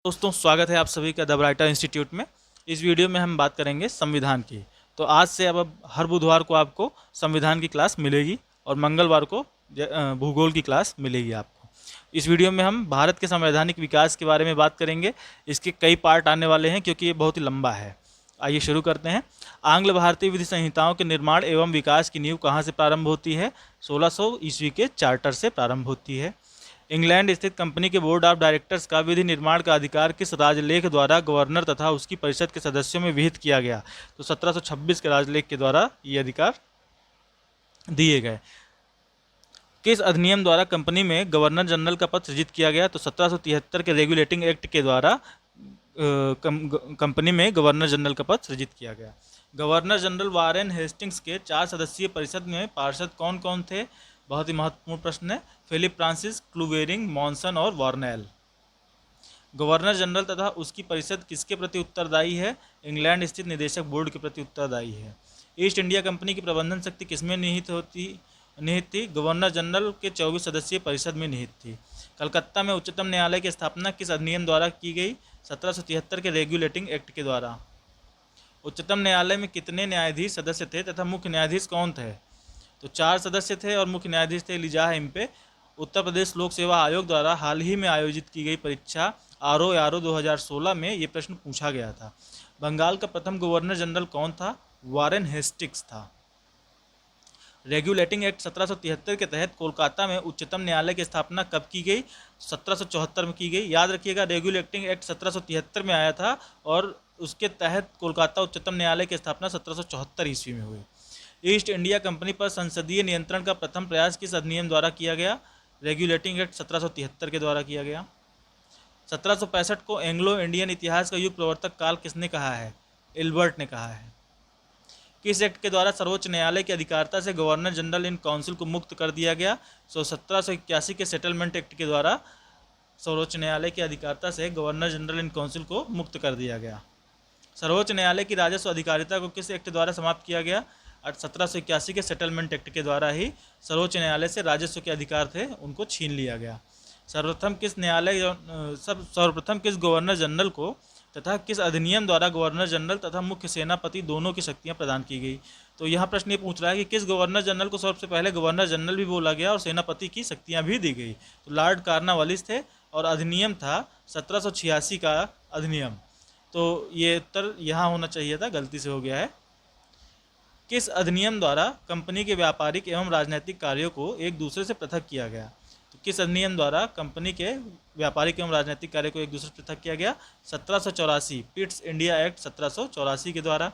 दोस्तों, स्वागत है आप सभी का द ब्राइटर इंस्टीट्यूट में। इस वीडियो में हम बात करेंगे संविधान की। तो आज से अब हर बुधवार को आपको संविधान की क्लास मिलेगी और मंगलवार को भूगोल की क्लास मिलेगी आपको। इस वीडियो में हम भारत के संवैधानिक विकास के बारे में बात करेंगे। इसके कई पार्ट आने वाले हैं क्योंकि ये बहुत ही लंबा है। आइए शुरू करते हैं। आंग्ल भारतीय विधि संहिताओं के निर्माण एवं विकास की नींव कहाँ से प्रारंभ होती है? 1600 ईस्वी के चार्टर से प्रारंभ होती है। इंग्लैंड स्थित कंपनी के बोर्ड ऑफ डायरेक्टर्स का विधि निर्माण का अधिकार किस राजलेख द्वारा गवर्नर तथा उसकी परिषद के सदस्यों में विहित किया गया? तो 1726 के राजलेख के द्वारा ये अधिकार दिए गए। किस अधिनियम द्वारा कंपनी में गवर्नर जनरल का पद सृजित किया गया? तो 1773 के रेगुलेटिंग एक्ट के द्वारा कंपनी में गवर्नर जनरल का पद सृजित किया गया। गवर्नर जनरल वारेन हेस्टिंग्स के 4 सदस्यीय परिषद में पार्षद कौन कौन थे? बहुत ही महत्वपूर्ण प्रश्न है। फिलिप फ्रांसिस, क्लूवेरिंग, मॉनसन और वार्नेल। गवर्नर जनरल तथा उसकी परिषद किसके प्रति उत्तरदायी है? इंग्लैंड स्थित निदेशक बोर्ड के प्रति उत्तरदायी है। ईस्ट इंडिया कंपनी की प्रबंधन शक्ति किसमें निहित थी? गवर्नर जनरल के 24 सदस्यीय परिषद में निहित थी। कलकत्ता में उच्चतम न्यायालय की स्थापना किस अधिनियम द्वारा की गई? 1773 के रेगुलेटिंग एक्ट के द्वारा। उच्चतम न्यायालय में कितने न्यायाधीश सदस्य थे तथा मुख्य न्यायाधीश कौन थे? तो 4 सदस्य थे और मुख्य न्यायाधीश थे लिजाह इम्पे। उत्तर प्रदेश लोक सेवा आयोग द्वारा हाल ही में आयोजित की गई परीक्षा आरओ 2016 में ये प्रश्न पूछा गया था। बंगाल का प्रथम गवर्नर जनरल कौन था? वारेन हेस्टिंग्स था। रेगुलेटिंग एक्ट 1773 के तहत कोलकाता में उच्चतम न्यायालय की स्थापना कब की गई? 1774 में की गई। याद रखिएगा, रेगुलेटिंग एक्ट 1773 में आया था और उसके तहत कोलकाता उच्चतम न्यायालय की स्थापना 1774 ईस्वी में हुई। ईस्ट इंडिया कंपनी पर संसदीय नियंत्रण का प्रथम प्रयास किस अधिनियम द्वारा किया गया? रेगुलेटिंग एक्ट 1773 के द्वारा किया गया। 1765 को एंग्लो इंडियन इतिहास का युग प्रवर्तक काल किसने कहा है? एल्बर्ट ने कहा है। किस एक्ट के द्वारा सर्वोच्च न्यायालय की अधिकारिता से गवर्नर जनरल इन काउंसिल को मुक्त कर दिया गया? 1781 के सेटलमेंट एक्ट के द्वारा सर्वोच्च न्यायालय की अधिकारिता से गवर्नर जनरल इन काउंसिल को मुक्त कर दिया गया। सर्वोच्च न्यायालय की राजस्व अधिकारिता को किस एक्ट द्वारा समाप्त किया गया? 1781 के सेटलमेंट एक्ट के द्वारा ही सर्वोच्च न्यायालय से राजस्व के अधिकार थे उनको छीन लिया गया। सर्वप्रथम किस गवर्नर जनरल को तथा किस अधिनियम द्वारा गवर्नर जनरल तथा मुख्य सेनापति दोनों की शक्तियां प्रदान की गई? तो यहाँ प्रश्न ये पूछ रहा है कि किस गवर्नर जनरल को सबसे पहले गवर्नर जनरल भी बोला गया और सेनापति की शक्तियां भी दी गई? तो लॉर्ड कार्नवालिस थे और अधिनियम था 1786 का अधिनियम। तो ये उत्तर यहाँ होना चाहिए था, गलती से हो गया है। किस अधिनियम द्वारा कंपनी के व्यापारिक एवं राजनीतिक कार्यों को एक दूसरे से पृथक किया गया? तो किस अधिनियम द्वारा कंपनी के व्यापारिक एवं राजनीतिक कार्य को एक दूसरे से पृथक किया गया? 1784 पिट्स इंडिया एक्ट 1784 के द्वारा।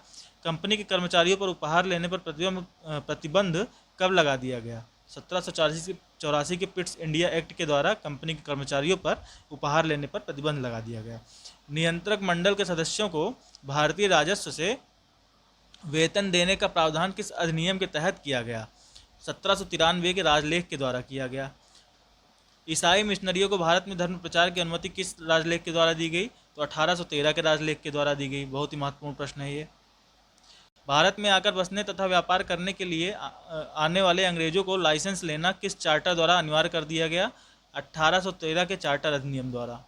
कंपनी के कर्मचारियों पर उपहार लेने पर प्रतिबंध कब लगा दिया गया? 1784 के पिट्स इंडिया एक्ट के द्वारा कंपनी के कर्मचारियों पर उपहार लेने पर प्रतिबंध लगा दिया गया। नियंत्रक मंडल के सदस्यों को भारतीय राजस्व से वेतन देने का प्रावधान किस अधिनियम के तहत किया गया? 1793 के राजलेख के द्वारा किया गया। ईसाई मिशनरियों को भारत में धर्म प्रचार की अनुमति किस राजलेख के द्वारा दी गई? तो 1813 के राजलेख के द्वारा दी गई। बहुत ही महत्वपूर्ण प्रश्न है ये। भारत में आकर बसने तथा व्यापार करने के लिए आने वाले अंग्रेजों को लाइसेंस लेना किस चार्टर द्वारा अनिवार्य कर दिया गया? 1813 के चार्टर अधिनियम द्वारा।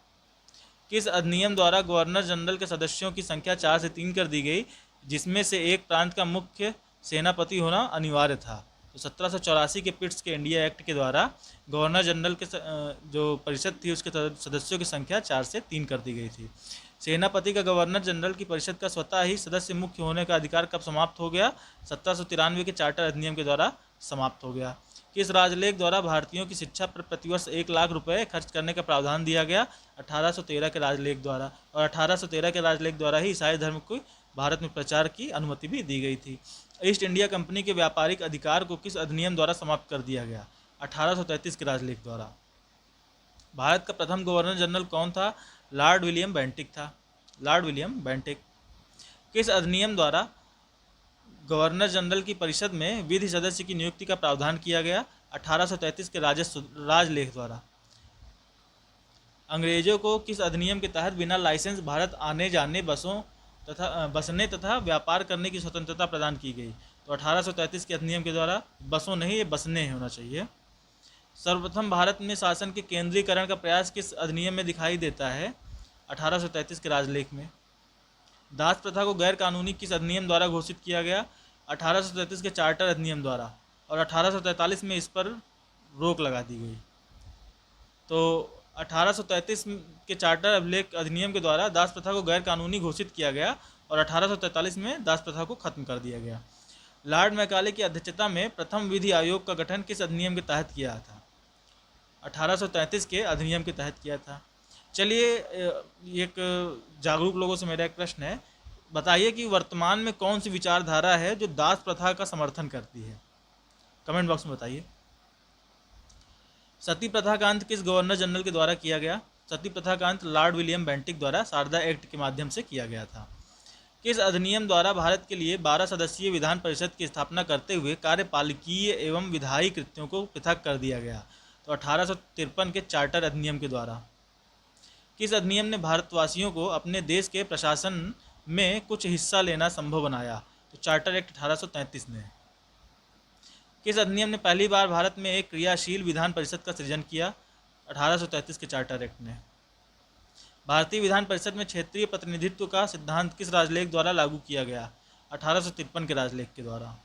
किस अधिनियम द्वारा गवर्नर जनरल के सदस्यों की संख्या 4 से 3 कर दी गई, जिसमें से एक प्रांत का मुख्य सेनापति होना अनिवार्य था? तो 1784 के पिट्स के इंडिया एक्ट के द्वारा गवर्नर जनरल के जो परिषद थी उसके सदस्यों की संख्या 4 से 3 कर दी गई थी। सेनापति का गवर्नर जनरल की परिषद का स्वतः ही सदस्य मुख्य होने का अधिकार कब समाप्त हो गया? 1793 के चार्टर अधिनियम के द्वारा समाप्त हो गया। किस राजलेख द्वारा भारतीयों की शिक्षा पर प्रतिवर्ष 1 लाख रुपए खर्च करने का प्रावधान दिया गया? 1813 के राजलेख द्वारा। और 1813 के राजलेख द्वारा ही ईसाई धर्म को भारत में प्रचार की अनुमति भी दी गई थी। ईस्ट इंडिया कंपनी के व्यापारिक अधिकार को किस अधिनियम द्वारा समाप्त कर दिया गया? 1833 के राजलेख द्वारा। भारत का प्रथम गवर्नर जनरल कौन था? लॉर्ड विलियम बेंटिक था। Lord William Bentinck. किस अधिनियम द्वारा गवर्नर जनरल की परिषद में विधि सदस्य की नियुक्ति का प्रावधान किया गया? 1833 के राजलेख द्वारा। अंग्रेजों को किस अधिनियम के तहत बिना लाइसेंस भारत आने जाने बसने तथा व्यापार करने की स्वतंत्रता प्रदान की गई? तो 1833 के अधिनियम के द्वारा। बसों नहीं, ये बसने होना चाहिए। सर्वप्रथम भारत में शासन के केंद्रीकरण का प्रयास किस अधिनियम में दिखाई देता है? 1833 के राजलेख में। दास प्रथा को गैर कानूनी किस अधिनियम द्वारा घोषित किया गया? 1833 के चार्टर अधिनियम द्वारा, और 1843 में इस पर रोक लगा दी गई। तो 1833 के चार्टर अभिलेख अधिनियम के द्वारा दास प्रथा को गैर कानूनी घोषित किया गया और 1843 में दास प्रथा को खत्म कर दिया गया। लॉर्ड मैकाले की अध्यक्षता में प्रथम विधि आयोग का गठन किस अधिनियम के तहत किया था? 1833 के अधिनियम के तहत किया था। चलिए, एक जागरूक लोगों से मेरा एक प्रश्न है, बताइए कि वर्तमान में कौन सी विचारधारा है जो दास प्रथा का समर्थन करती है? कमेंट बॉक्स में बताइए। सती प्रथा का अंत किस गवर्नर जनरल के द्वारा किया गया? सती प्रथा का अंत लॉर्ड विलियम बेंटिक द्वारा शारदा एक्ट के माध्यम से किया गया था। किस अधिनियम द्वारा भारत के लिए 12 सदस्यीय विधान परिषद की स्थापना करते हुए कार्यपालिकीय एवं विधायी कृत्यों को पृथक कर दिया गया? तो 1853 के चार्टर अधिनियम के द्वारा। किस अधिनियम ने भारतवासियों को अपने देश के प्रशासन में कुछ हिस्सा लेना संभव बनाया? तो चार्टर एक्ट 1833 ने। किस अधिनियम ने पहली बार भारत में एक क्रियाशील विधान परिषद का सृजन किया? 1833 के चार्टर एक्ट ने। भारतीय विधान परिषद में क्षेत्रीय प्रतिनिधित्व का सिद्धांत किस राजलेख द्वारा लागू किया गया? 1853 के राजलेख के द्वारा।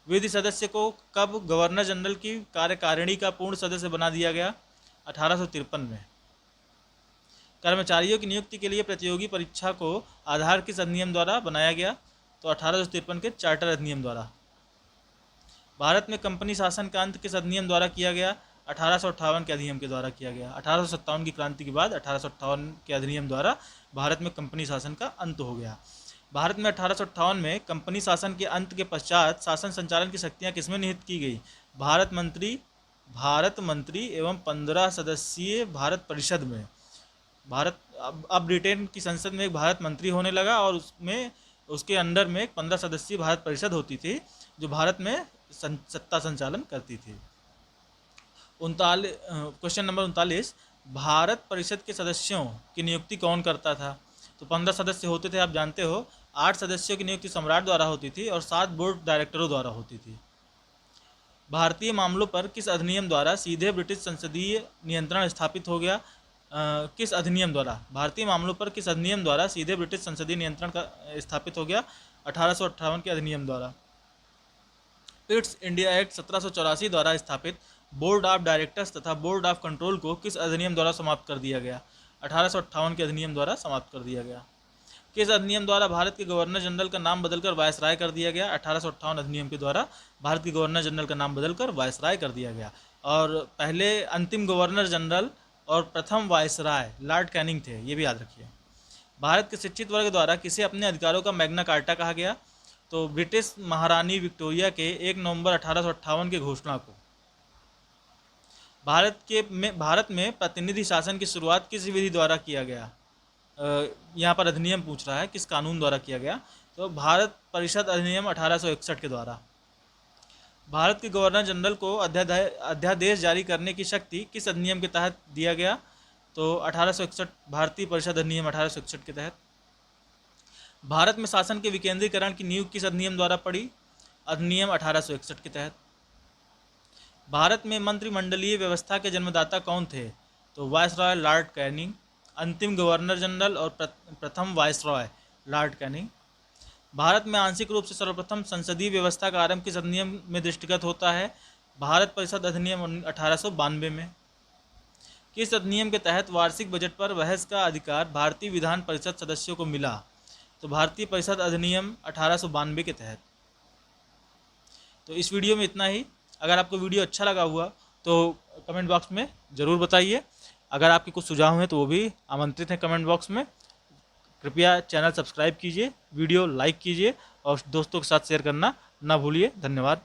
विधि सदस्य को कब गवर्नर जनरल की कार्यकारिणी का पूर्ण सदस्य बना दिया गया? 1853 में। कर्मचारियों की नियुक्ति के लिए प्रतियोगी परीक्षा को आधार किस अधिनियम द्वारा बनाया गया? तो 1853 के चार्टर अधिनियम द्वारा। भारत में कंपनी शासन का अंत किस अधिनियम द्वारा किया गया? 1858 के अधिनियम के द्वारा किया गया। 1857 की क्रांति के बाद 1858 के अधिनियम द्वारा भारत में कंपनी शासन का अंत हो गया। भारत में 1858 में कंपनी शासन के अंत के पश्चात शासन संचालन की शक्तियाँ किसमें निहित की गई? भारत मंत्री एवं 15 सदस्यीय भारत परिषद में। अब ब्रिटेन की संसद में एक भारत मंत्री होने लगा और उसके अंडर में एक 15 सदस्यीय भारत परिषद होती थी जो भारत में सत्ता संचालन करती थी। क्वेश्चन नंबर 39, भारत परिषद के सदस्यों की नियुक्ति कौन करता था? तो 15 सदस्य होते थे, आप जानते हो। 8 सदस्यों की नियुक्ति सम्राट द्वारा होती थी और 7 बोर्ड डायरेक्टरों द्वारा होती थी। भारतीय मामलों पर किस अधिनियम द्वारा सीधे ब्रिटिश संसदीय नियंत्रण स्थापित हो गया? किस अधिनियम द्वारा? भारतीय मामलों पर किस अधिनियम द्वारा सीधे ब्रिटिश संसदीय नियंत्रण का स्थापित हो गया? 1858 के अधिनियम द्वारा। पिट्स इंडिया एक्ट 1784 द्वारा स्थापित बोर्ड ऑफ डायरेक्टर्स तथा बोर्ड ऑफ कंट्रोल को किस अधिनियम द्वारा समाप्त कर दिया गया? 1858 के अधिनियम द्वारा समाप्त कर दिया गया। किस अधिनियम द्वारा भारत के गवर्नर जनरल का नाम बदलकर वायसराय कर दिया गया? 1858 अधिनियम के द्वारा भारत के गवर्नर जनरल का नाम बदलकर वायसराय कर दिया गया। और पहले अंतिम गवर्नर जनरल और प्रथम वायसराय लॉर्ड कैनिंग थे, ये भी याद रखिए। भारत के शिक्षित वर्ग द्वारा किसे अपने अधिकारों का मैग्ना कार्टा कहा गया? तो ब्रिटिश महारानी विक्टोरिया के 1 नवंबर 1858 की घोषणा को। भारत में प्रतिनिधि शासन की शुरुआत किस विधि द्वारा किया गया? यहाँ पर अधिनियम पूछ रहा है, किस कानून द्वारा किया गया? तो भारत परिषद अधिनियम 1861 के द्वारा। भारत के गवर्नर जनरल को अध्यादेश जारी करने की शक्ति किस अधिनियम के तहत दिया गया? तो 1861 भारतीय परिषद अधिनियम 1861 के तहत। भारत में शासन के विकेंद्रीकरण की नींव किस अधिनियम द्वारा पड़ी? अधिनियम 1861 के तहत। भारत में मंत्रिमंडलीय व्यवस्था के जन्मदाता कौन थे? तो वायसरॉय लॉर्ड कैनिंग, अंतिम गवर्नर जनरल और प्रथम वायसरॉय लॉर्ड कैनिंग। भारत में आंशिक रूप से सर्वप्रथम संसदीय व्यवस्था का आरंभ किस अधिनियम में दृष्टिगत होता है? भारत परिषद अधिनियम 1892 में। किस अधिनियम के तहत वार्षिक बजट पर बहस का अधिकार भारतीय विधान परिषद सदस्यों को मिला? तो भारतीय परिषद अधिनियम 1892 के तहत। तो इस वीडियो में इतना ही। अगर आपको वीडियो अच्छा लगा हुआ तो कमेंट बॉक्स में ज़रूर बताइए। अगर आपके कुछ सुझाव हैं तो वो भी आमंत्रित हैं कमेंट बॉक्स में। कृपया चैनल सब्सक्राइब कीजिए, वीडियो लाइक कीजिए और दोस्तों के साथ शेयर करना ना भूलिए। धन्यवाद।